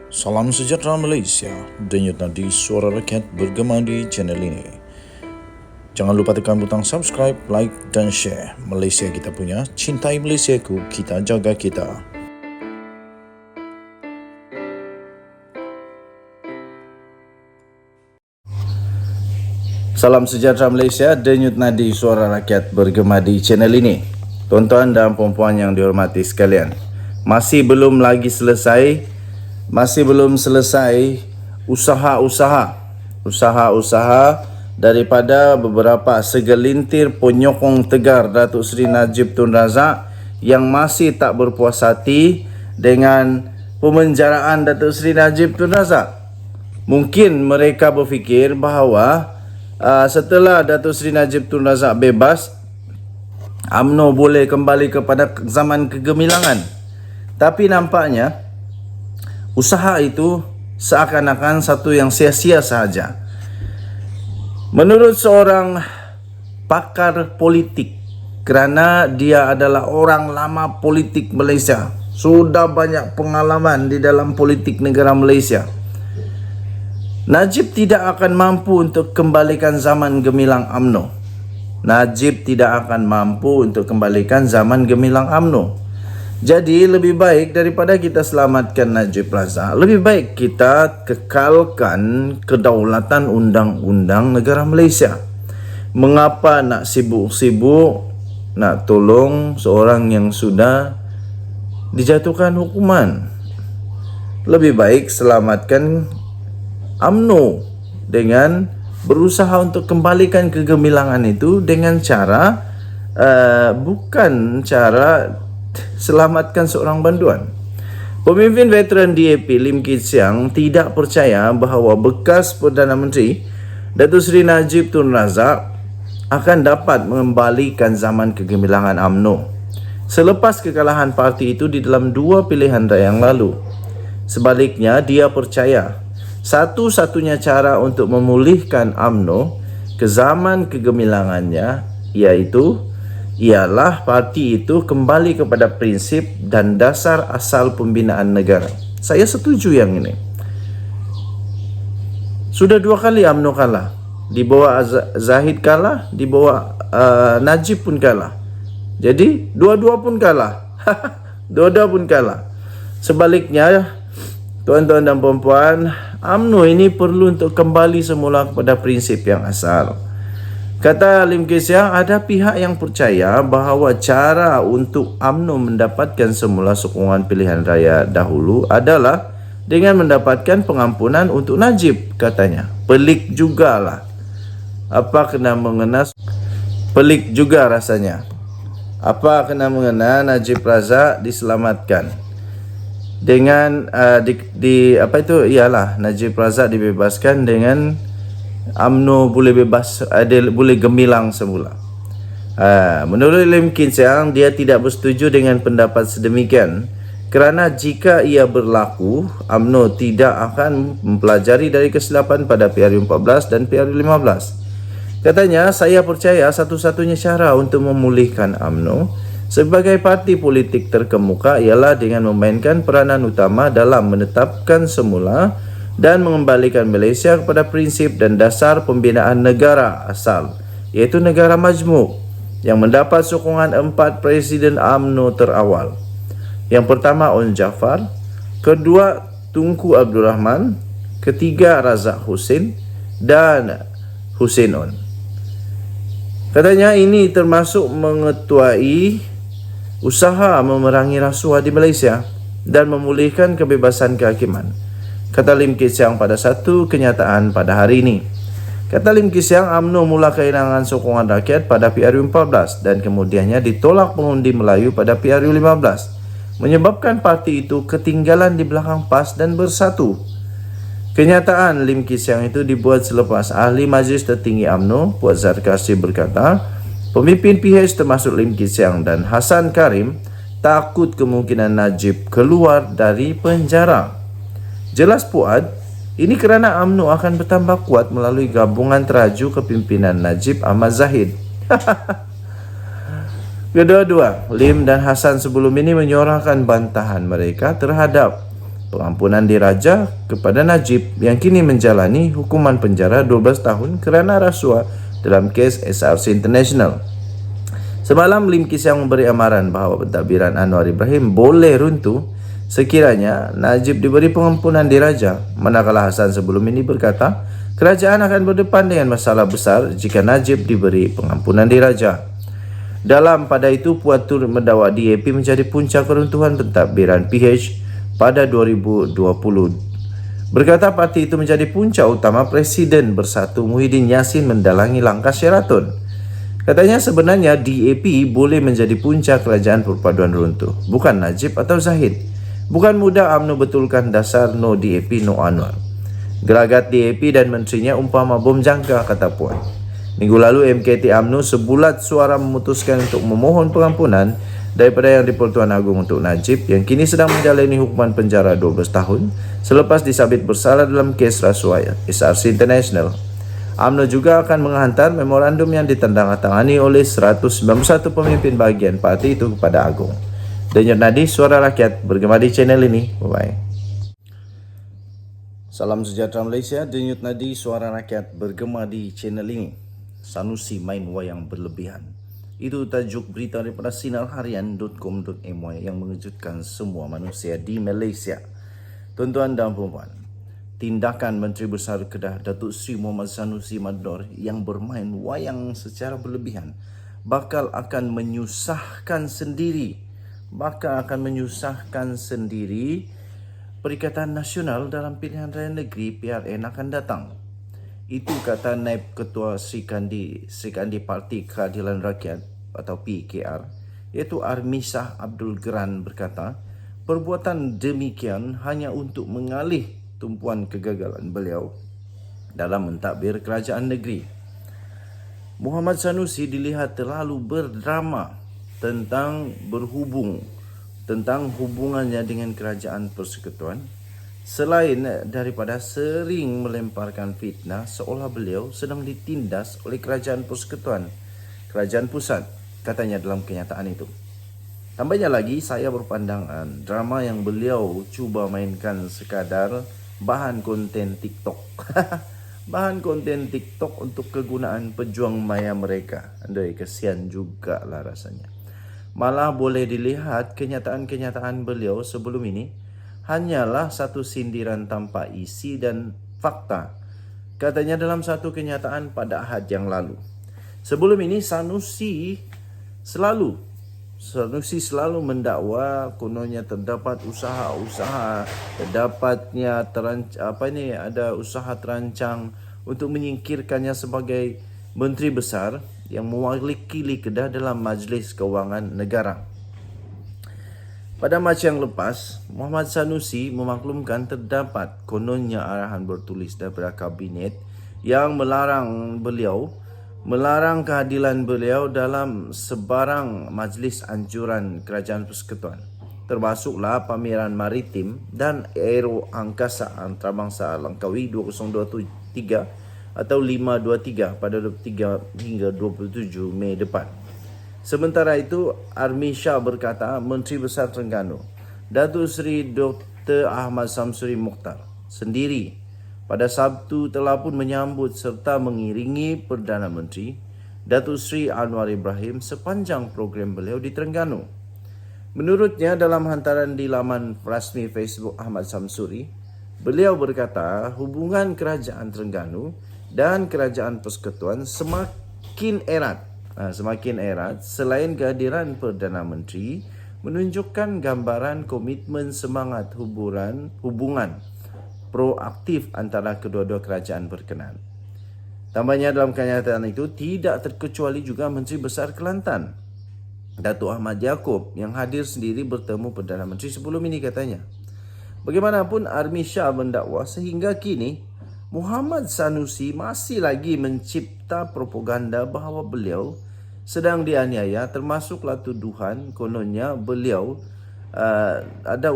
Salam sejahtera Malaysia, denyut nadi suara rakyat bergema di channel ini. Jangan lupa tekan butang subscribe, like dan share. Malaysia kita punya, cintai Malaysiaku, kita jaga kita. Salam sejahtera Malaysia, denyut nadi suara rakyat bergema di channel ini. Tuan-tuan dan puan-puan yang dihormati sekalian, masih belum selesai usaha-usaha daripada beberapa segelintir penyokong tegar Datuk Seri Najib Tun Razak yang masih tak berpuas hati dengan pemenjaraan Datuk Seri Najib Tun Razak. Mungkin mereka berfikir bahawa setelah Datuk Seri Najib Tun Razak bebas, UMNO boleh kembali kepada zaman kegemilangan. Tapi nampaknya usaha itu seakan-akan satu yang sia-sia sahaja. Menurut seorang pakar politik, kerana dia adalah orang lama politik Malaysia, sudah banyak pengalaman di dalam politik negara Malaysia, Najib tidak akan mampu untuk kembalikan zaman gemilang UMNO. Najib tidak akan mampu untuk kembalikan zaman gemilang UMNO. Jadi lebih baik daripada kita selamatkan Najib Razak, lebih baik kita kekalkan kedaulatan undang-undang negara Malaysia. Mengapa nak sibuk-sibuk nak tolong seorang yang sudah dijatuhkan hukuman? Lebih baik selamatkan UMNO dengan berusaha untuk kembalikan kegemilangan itu dengan cara bukan cara selamatkan seorang banduan. Pemimpin veteran DAP Lim Kit Siang tidak percaya bahawa bekas Perdana Menteri Datuk Seri Najib Tun Razak akan dapat mengembalikan zaman kegemilangan UMNO selepas kekalahan parti itu di dalam dua pilihan raya yang lalu. Sebaliknya, dia percaya satu-satunya cara untuk memulihkan UMNO ke zaman kegemilangannya ialah parti itu kembali kepada prinsip dan dasar asal pembinaan negara. Saya setuju yang ini. Sudah dua kali UMNO kalah. Di bawah Zahid kalah, di bawah Najib pun kalah. Jadi dua-dua pun kalah. Dua-dua pun kalah. Sebaliknya, tuan-tuan dan puan-puan, UMNO ini perlu untuk kembali semula kepada prinsip yang asal. Kata Lim Kit Siang, ada pihak yang percaya bahawa cara untuk UMNO mendapatkan semula sokongan pilihan raya dahulu adalah dengan mendapatkan pengampunan untuk Najib, katanya. Pelik jugalah. Apa kena mengena? Pelik juga rasanya. Apa kena mengena Najib Razak diselamatkan dengan Najib Razak dibebaskan dengan UMNO boleh bebas, boleh gemilang semula. Menurut Lim Kit Siang, dia tidak bersetuju dengan pendapat sedemikian kerana jika ia berlaku, UMNO tidak akan mempelajari dari kesilapan pada PRU14 dan PRU15. Katanya, saya percaya satu-satunya cara untuk memulihkan UMNO sebagai parti politik terkemuka ialah dengan memainkan peranan utama dalam menetapkan semula dan mengembalikan Malaysia kepada prinsip dan dasar pembinaan negara asal, iaitu negara majmuk yang mendapat sokongan 4 Presiden UMNO terawal. Yang pertama On Jaafar, kedua Tunku Abdul Rahman, ketiga Razak Hussein dan Hussein On. Katanya ini termasuk mengetuai usaha memerangi rasuah di Malaysia dan memulihkan kebebasan kehakiman, kata Lim Kit Siang pada satu kenyataan pada hari ini. Kata Lim Kit Siang, UMNO mula kehilangan sokongan rakyat pada PRU14 dan kemudiannya ditolak pengundi Melayu pada PRU15, menyebabkan parti itu ketinggalan di belakang PAS dan bersatu. Kenyataan Lim Kit Siang itu dibuat selepas Ahli Majlis Tertinggi UMNO, Puan Zarkasi berkata, pemimpin PH termasuk Lim Kit Siang dan Hassan Karim takut kemungkinan Najib keluar dari penjara. Jelas Puan, ini kerana UMNO akan bertambah kuat melalui gabungan teraju kepimpinan Najib Ahmad Zahid. Kedua-dua, Lim dan Hassan sebelum ini menyuarakan bantahan mereka terhadap pengampunan diraja kepada Najib yang kini menjalani hukuman penjara 12 tahun kerana rasuah dalam kes SRC International. Semalam Lim Kee Siang memberi amaran bahawa pentadbiran Anwar Ibrahim boleh runtuh sekiranya Najib diberi pengampunan diraja, manakala Hassan sebelum ini berkata kerajaan akan berdepan dengan masalah besar jika Najib diberi pengampunan diraja. Dalam pada itu, Puan turut mendakwa DAP menjadi punca keruntuhan pentadbiran PH pada 2020. Berkata parti itu menjadi punca utama Presiden Bersatu Muhyiddin Yassin mendalangi langkah Sheraton. Katanya sebenarnya DAP boleh menjadi punca kerajaan perpaduan runtuh, bukan Najib atau Zahid. Bukan mudah UMNO betulkan dasar no DAP no Anwar. Gelagat DAP dan menterinya umpama bom jangka, kata Puan. Minggu lalu MKT UMNO sebulat suara memutuskan untuk memohon pengampunan daripada Yang di-Pertuan Agong untuk Najib yang kini sedang menjalani hukuman penjara 12 tahun selepas disabit bersalah dalam kes rasuah SRC International. UMNO juga akan menghantar memorandum yang ditandatangani oleh 191 pemimpin bahagian parti itu kepada Agong. Denyut Nadi Suara Rakyat bergema di channel ini. Bye-bye. Salam sejahtera Malaysia. Denyut Nadi Suara Rakyat bergema di channel ini. Sanusi main wayang berlebihan. Itu tajuk berita daripada sinarharian.com.my yang mengejutkan semua manusia di Malaysia. Tuan-tuan dan puan-puan, tindakan Menteri Besar Kedah Datuk Seri Mohamad Sanusi Madnor yang bermain wayang secara berlebihan bakal akan menyusahkan sendiri Perikatan Nasional dalam pilihan raya negeri PRN akan datang. Itu kata Naib Ketua Serikandi Parti Keadilan Rakyat atau PKR, iaitu Armisah Abdul Geran berkata, perbuatan demikian hanya untuk mengalih tumpuan kegagalan beliau dalam mentadbir kerajaan negeri. Mohamad Sanusi dilihat terlalu berdrama tentang hubungannya dengan kerajaan persekutuan, selain daripada sering melemparkan fitnah seolah beliau sedang ditindas oleh kerajaan persekutuan, kerajaan pusat, katanya dalam kenyataan itu. Tambahnya lagi, saya berpandangan drama yang beliau cuba mainkan sekadar bahan konten TikTok. Bahan konten TikTok untuk kegunaan pejuang maya mereka. Andai, kesian jugalah rasanya. Malah boleh dilihat kenyataan-kenyataan beliau sebelum ini hanyalah satu sindiran tanpa isi dan fakta. Katanya dalam satu kenyataan pada Ahad yang lalu. Sebelum ini Sanusi selalu mendakwa kononnya terdapat usaha-usaha, ada usaha terancang untuk menyingkirkannya sebagai menteri besar yang mewakili Kedah dalam Majlis Kewangan Negara. Pada Mac yang lepas, Mohamad Sanusi memaklumkan terdapat kononnya arahan bertulis daripada kabinet yang melarang kehadiran beliau dalam sebarang majlis anjuran kerajaan persekutuan, termasuklah pameran maritim dan aero angkasa antarabangsa Langkawi 2023 atau 523 pada 23 hingga 27 Mei depan. Sementara itu, Armi Shah berkata Menteri Besar Terengganu Datuk Seri Dr. Ahmad Samsuri Mokhtar sendiri pada Sabtu telah pun menyambut serta mengiringi Perdana Menteri Datuk Seri Anwar Ibrahim sepanjang program beliau di Terengganu. Menurutnya dalam hantaran di laman rasmi Facebook Ahmad Samsuri, beliau berkata hubungan kerajaan Terengganu dan kerajaan persekutuan semakin erat selain kehadiran Perdana Menteri menunjukkan gambaran komitmen semangat hubungan proaktif antara kedua-dua kerajaan berkenaan. Tambahnya dalam kenyataan itu tidak terkecuali juga Menteri Besar Kelantan Datuk Ahmad Yaakob yang hadir sendiri bertemu Perdana Menteri sebelum ini, katanya. Bagaimanapun, Armi Shah mendakwa sehingga kini Mohamad Sanusi masih lagi mencipta propaganda bahawa beliau sedang dianiaya, termasuklah tuduhan kononnya beliau ada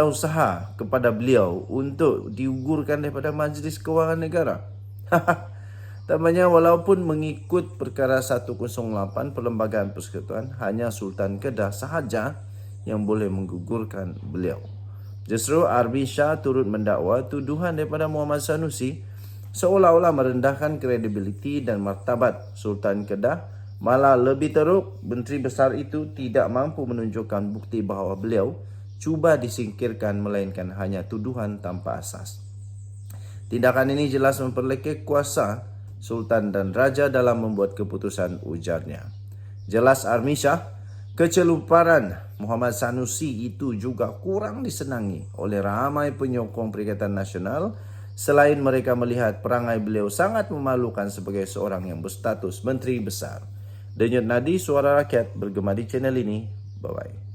usaha kepada beliau untuk diugurkan daripada Majlis Kewangan Negara. Tambahnya, walaupun mengikut perkara 108 Perlembagaan Persekutuan, hanya Sultan Kedah sahaja yang boleh menggugurkan beliau. Justru Arbi Shah turut mendakwa tuduhan daripada Muhammad Sanusi seolah-olah merendahkan kredibiliti dan martabat Sultan Kedah. Malah lebih teruk, Menteri Besar itu tidak mampu menunjukkan bukti bahawa beliau cuba disingkirkan melainkan hanya tuduhan tanpa asas. Tindakan ini jelas memperlekeh kuasa Sultan dan Raja dalam membuat keputusan, ujarnya. Jelas Armi Shah, keceluparan Muhammad Sanusi itu juga kurang disenangi oleh ramai penyokong Perikatan Nasional selain mereka melihat perangai beliau sangat memalukan sebagai seorang yang berstatus Menteri Besar. Denyut nadi suara rakyat bergema di channel ini. Bye-bye.